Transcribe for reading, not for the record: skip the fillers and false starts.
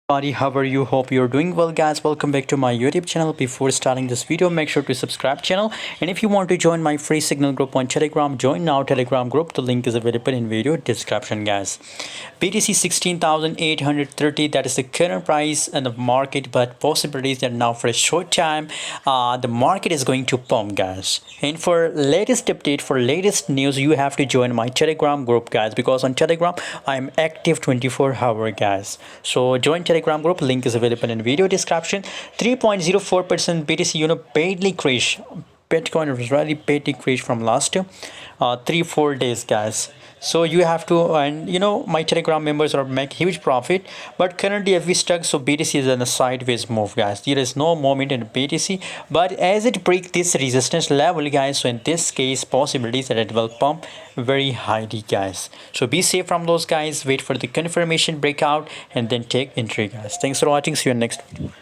Buddy, how are you? Hope you're doing well, guys. Welcome back to my YouTube channel. Before starting this video, make sure to subscribe channel, and if you want to join my free signal group on Telegram, join now Telegram group. The link is available in video description, guys. BTC 16,830, that is the current price in the market, but possibilities that now for a short time the market is going to pump, guys. And for latest update, for latest news, you have to join my Telegram group, guys, because on Telegram I'm active 24-hour, guys. So join Telegram group, link is available in video description. 3.04% BTC, badly crash. Bitcoin was really badly crash from last 3-4 days, guys. So you have to, and my Telegram members are make huge profit, but currently if we stuck, so BTC is in a sideways move, guys. There is no moment in BTC, but as it break this resistance level, guys, so in this case possibilities that it will pump very highly, guys. So be safe from those guys, wait for the confirmation breakout and then take entry, guys. Thanks for watching, see you in next video.